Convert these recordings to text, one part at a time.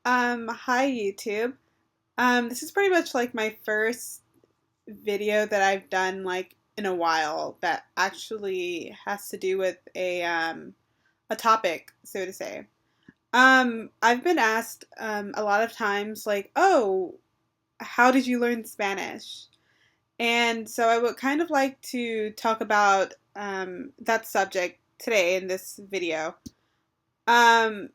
Hi YouTube. This is pretty much like my first video that I've done like in a while that actually has to do with a topic, so to say. I've been asked a lot of times like, "Oh, how did you learn Spanish?" And so I would kind of like to talk about that subject today in this video. Um,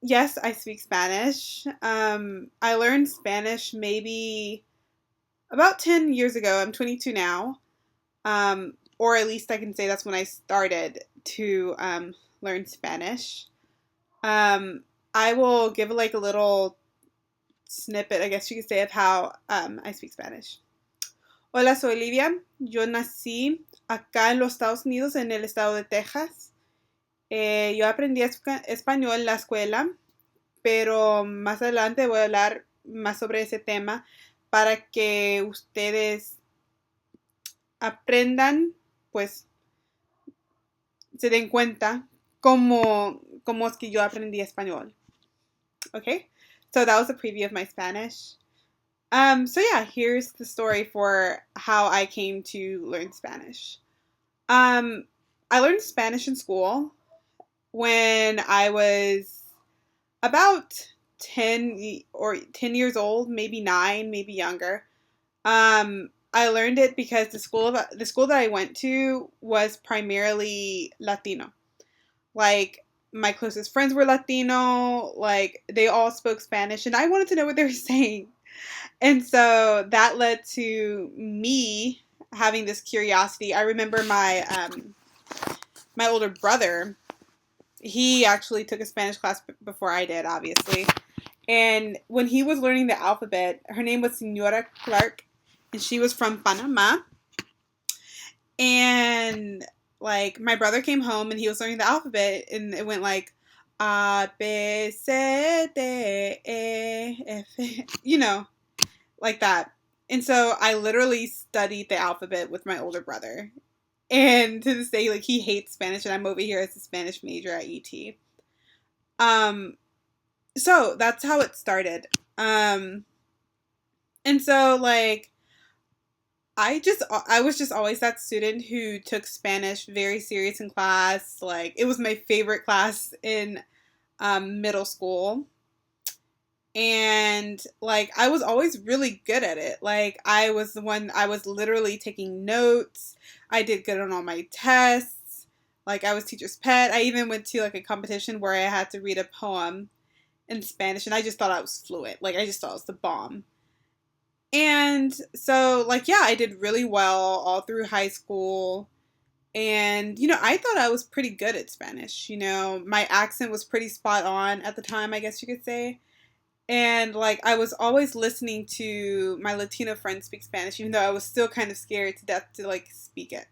yes, I speak Spanish. I learned Spanish maybe about 10 years ago. I'm 22 now. Or at least I can say that's when I started to learn Spanish. Um, I will give like a little snippet, I guess you could say, of how I speak Spanish. Hola, soy Olivia. Yo nací acá en los Estados Unidos, en el estado de Texas. Yo aprendí español en la escuela, pero más adelante voy a hablar más sobre ese tema para que ustedes aprendan, pues se den cuenta cómo es que yo aprendí español. Okay, so that was a preview of my Spanish. So yeah, here's the story for how I came to learn Spanish. Um, I learned Spanish in school when I was about 10 years old, maybe 9, maybe younger. I learned it because the school that I went to was primarily Latino. Like my closest friends were Latino, like they all spoke Spanish and I wanted to know what they were saying. And so that led to me having this curiosity. I remember my older brother, he actually took a Spanish class before I did, obviously. And when he was learning the alphabet, her name was Senora Clark, and she was from Panama. And like my brother came home and he was learning the alphabet, and it went like A B C D E F, like that. And so I literally studied the alphabet with my older brother. And to this day, like he hates Spanish, and I'm over here as a Spanish major at UT. Um, so that's how it started. Um, and so like I was just always that student who took Spanish very serious in class. Like it was my favorite class in middle school. And like I was always really good at it. Like I was literally taking notes. I did good on all my tests. Like I was teacher's pet. I even went to like a competition where I had to read a poem in Spanish, and I just thought I was fluent. Like I just thought it was the bomb. And so like yeah, I did really well all through high school. And I thought I was pretty good at Spanish. My accent was pretty spot on at the time, I guess you could say. And like I was always listening to my Latino friends speak Spanish, even though I was still kind of scared to death to like speak it.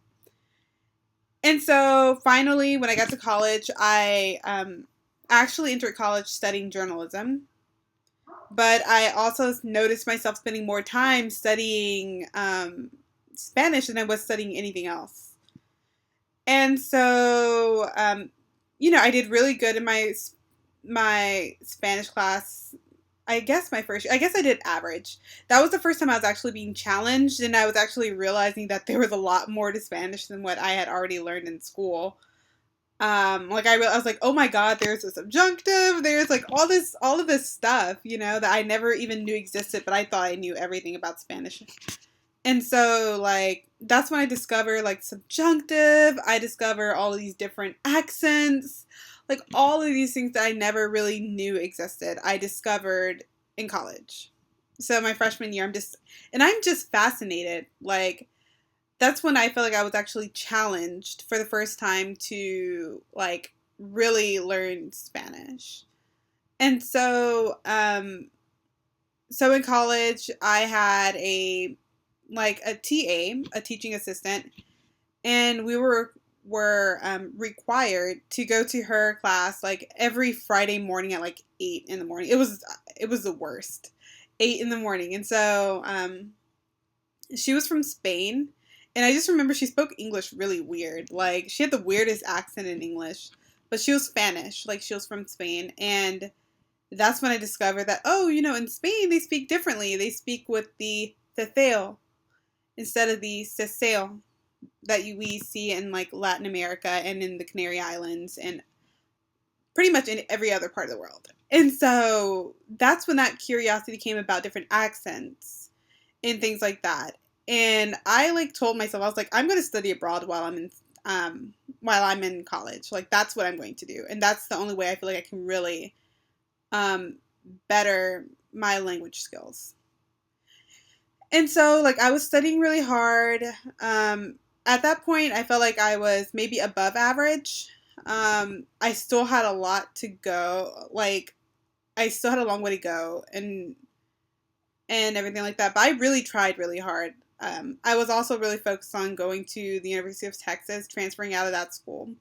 And so finally, when I got to college, I actually entered college studying journalism. But I also noticed myself spending more time studying Spanish than I was studying anything else. And so, I did really good in my Spanish class. I guess my first year. I guess I did average. That was the first time I was actually being challenged, and I was actually realizing that there was a lot more to Spanish than what I had already learned in school. Like I was like, oh my god, there's a subjunctive. There's like all of this stuff, that I never even knew existed, but I thought I knew everything about Spanish. And so, like, that's when I discover, like, subjunctive. I discover all of these different accents. Like, all of these things that I never really knew existed, I discovered in college. So, my freshman year, I'm just fascinated. Like, that's when I felt like I was actually challenged for the first time to, like, really learn Spanish. And so in college, I had a TA, a teaching assistant, and we were required to go to her class like every Friday morning at like 8 in the morning. It was the worst, 8 in the morning, and so she was from Spain, and I just remember she spoke English really weird. Like she had the weirdest accent in English, but she was Spanish, like she was from Spain, and that's when I discovered that, oh, in Spain they speak differently. They speak with the ceceo instead of the ceseo that we see in like Latin America and in the Canary Islands and pretty much in every other part of the world. And so that's when that curiosity came about different accents and things like that. And I like told myself, I was like, I'm going to study abroad while I'm in college. Like that's what I'm going to do. And that's the only way I feel like I can really better my language skills. And so like I was studying really hard. At that point, I felt like I was maybe above average. I still had a lot to go. Like, I still had a long way to go and everything like that. But I really tried really hard. I was also really focused on going to the University of Texas, transferring out of that school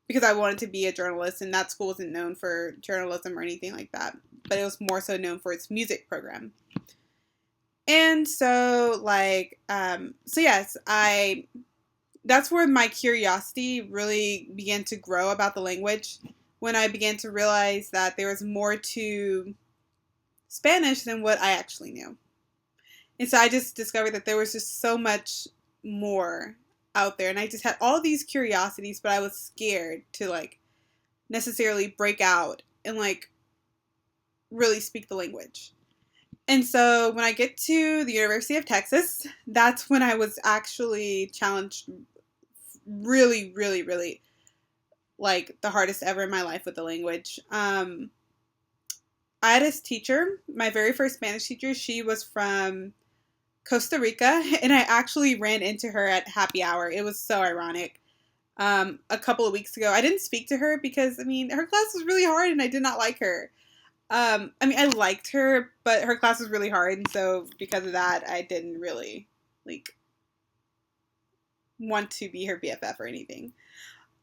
because I wanted to be a journalist, and that school wasn't known for journalism or anything like that. But it was more so known for its music program. And so, like, so yes, that's where my curiosity really began to grow about the language, when I began to realize that there was more to Spanish than what I actually knew. And so I just discovered that there was just so much more out there. And I just had all these curiosities, but I was scared to, like, necessarily break out and, like, really speak the language. And so when I get to the University of Texas, that's when I was actually challenged really, really, really, like, the hardest ever in my life with the language. I had this teacher, my very first Spanish teacher. She was from Costa Rica, and I actually ran into her at happy hour. It was so ironic. A couple of weeks ago, I didn't speak to her because, her class was really hard, and I did not like her. I liked her, but her class was really hard, and so because of that, I didn't really, like, want to be her BFF or anything.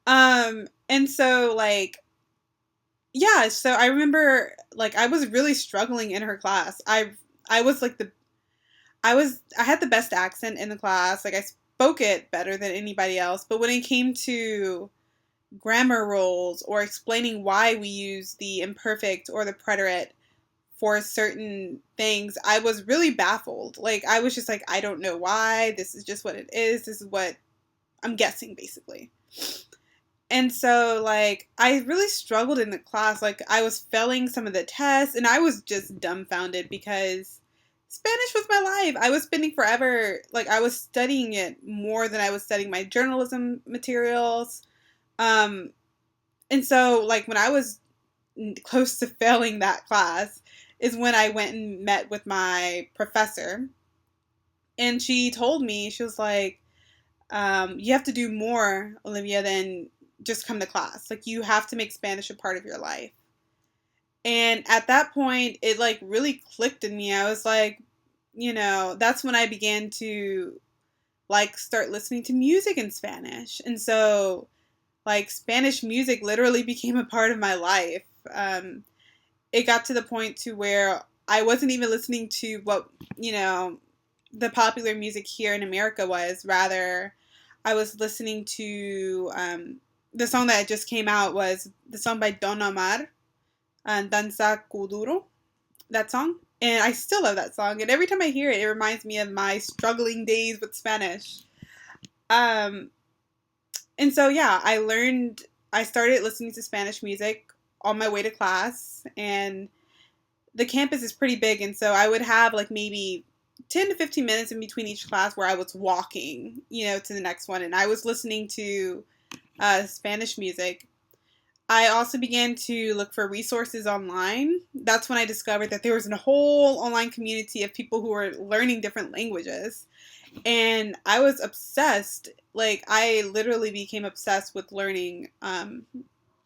And so, like, yeah, so I remember, like, I was really struggling in her class. I was, like, I had the best accent in the class. Like, I spoke it better than anybody else, but when it came to grammar rules or explaining why we use the imperfect or the preterite for certain things, I was really baffled. Like, I was just like, I don't know why. This is just what it is. This is what I'm guessing, basically. And so, like, I really struggled in the class. Like, I was failing some of the tests, and I was just dumbfounded because Spanish was my life. I was spending forever, like, I was studying it more than I was studying my journalism materials. And so, like, when I was close to failing that class is when I went and met with my professor. And she told me, she was like, you have to do more, Olivia, than just come to class. Like, you have to make Spanish a part of your life. And at that point, it, like, really clicked in me. I was like, that's when I began to, like, start listening to music in Spanish. And so, like, Spanish music literally became a part of my life. It got to the point to where I wasn't even listening to what, the popular music here in America was. Rather, I was listening to, the song that just came out was the song by Don Omar, Danza Kuduro, that song. And I still love that song. And every time I hear it, it reminds me of my struggling days with Spanish. And so, yeah, I started listening to Spanish music on my way to class. And the campus is pretty big. And so I would have, like, maybe 10 to 15 minutes in between each class where I was walking, to the next one. And I was listening to Spanish music. I also began to look for resources online. That's when I discovered that there was a whole online community of people who were learning different languages. And I was obsessed. Like, I literally became obsessed with learning,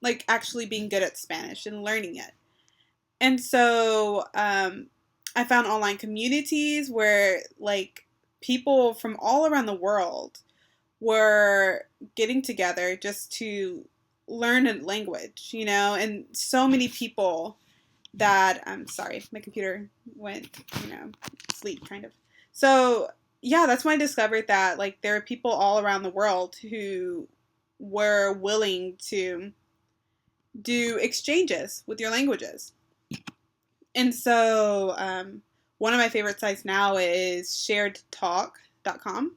like, actually being good at Spanish and learning it. And so I found online communities where, like, people from all around the world were getting together just to learn a language, and so many people that, I'm sorry, my computer went, sleep kind of. So, yeah, that's when I discovered that, like, there are people all around the world who were willing to do exchanges with your languages. And so one of my favorite sites now is sharedtalk.com.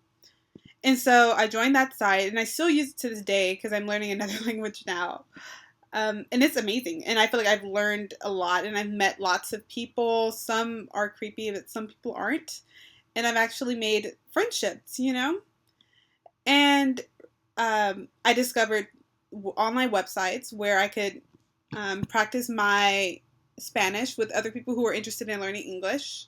And so I joined that site, and I still use it to this day because I'm learning another language now. And it's amazing. And I feel like I've learned a lot, and I've met lots of people. Some are creepy, but some people aren't. And I've actually made friendships, you know? And I discovered online websites where I could practice my Spanish with other people who are interested in learning English.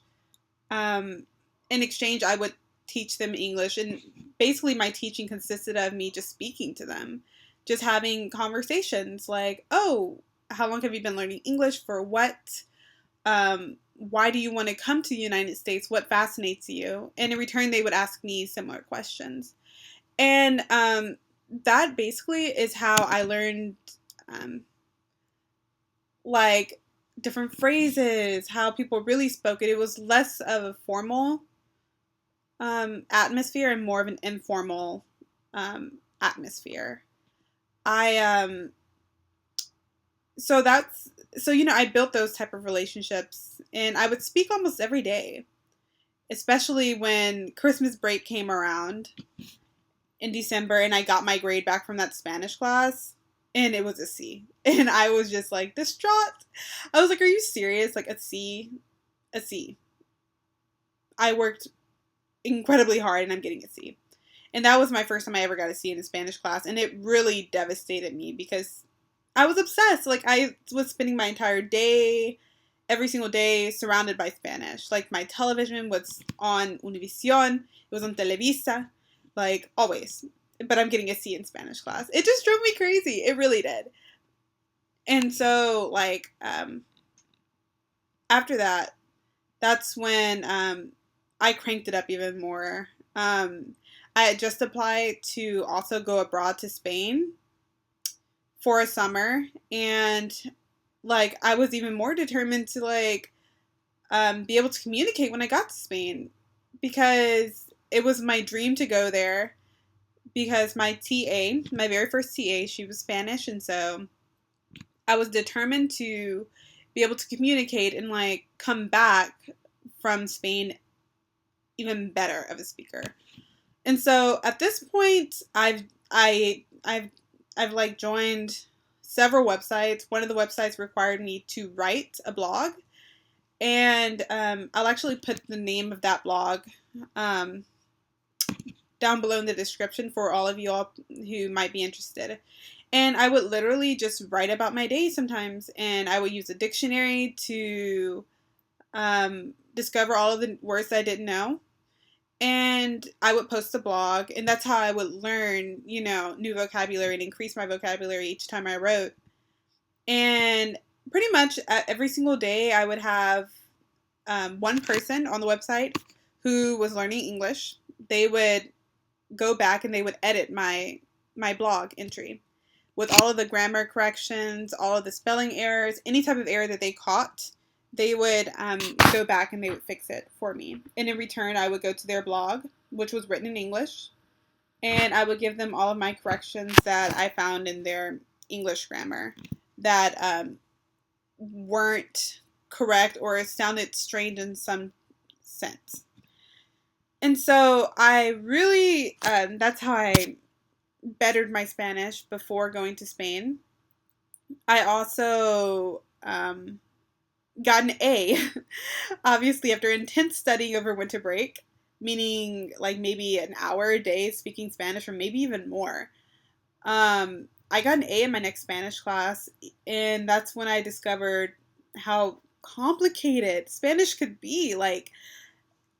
In exchange, I would teach them English, and basically my teaching consisted of me just speaking to them, just having conversations like, oh, how long have you been learning English? For what? Why do you want to come to the United States? What fascinates you? And in return, they would ask me similar questions. And that basically is how I learned like different phrases, how people really spoke it. It was less of a formal atmosphere and more of an informal atmosphere. I so that's so you know I built those type of relationships, and I would speak almost every day, especially when Christmas break came around in December, and I got my grade back from that Spanish class, and it was a C, and I was just like distraught. I was like, "Are you serious? Like a C, a C." I worked incredibly hard, and I'm getting a C. And that was my first time I ever got a C in a Spanish class, and it really devastated me because I was obsessed. Like, I was spending my entire day, every single day, surrounded by Spanish. Like, my television was on Univision, it was on Televisa, like, always. But I'm getting a C in Spanish class. It just drove me crazy. It really did. And so, like, after that, that's when I cranked it up even more. I had just applied to also go abroad to Spain for a summer, and like I was even more determined to like be able to communicate when I got to Spain, because it was my dream to go there, because my TA, my very first TA, she was Spanish, and so I was determined to be able to communicate and like come back from Spain even better of a speaker. And so at this point, I've like joined several websites. One of the websites required me to write a blog, and I'll actually put the name of that blog down below in the description for all of you all who might be interested. And I would literally just write about my day sometimes, and I would use a dictionary to discover all of the words that I didn't know. And I would post a blog, and that's how I would learn, you know, new vocabulary and increase my vocabulary each time I wrote. And pretty much every single day, I would have one person on the website who was learning English. They would go back and they would edit my blog entry with all of the grammar corrections, all of the spelling errors, any type of error that they caught. They would go back and they would fix it for me. And in return, I would go to their blog, which was written in English, and I would give them all of my corrections that I found in their English grammar that weren't correct or sounded strange in some sense. And so I really, that's how I bettered my Spanish before going to Spain. I also got an A, obviously, after intense studying over winter break, meaning like maybe an hour a day speaking Spanish, or maybe even more. I got an A in my next Spanish class, and that's when I discovered how complicated Spanish could be. Like,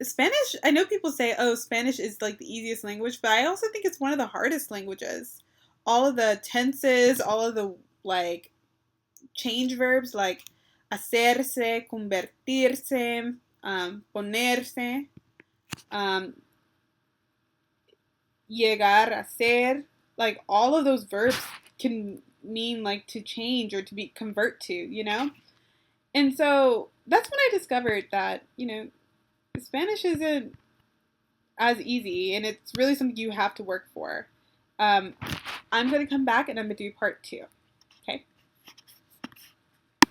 Spanish, I know people say, oh, Spanish is like the easiest language, but I also think it's one of the hardest languages. All of the tenses, all of the like change verbs, like hacerse, convertirse, ponerse, llegar a ser, like all of those verbs can mean like to change or to be convert to, you know? And so that's when I discovered that, you know, Spanish isn't as easy, and it's really something you have to work for. I'm going to come back and I'm going to do part 2.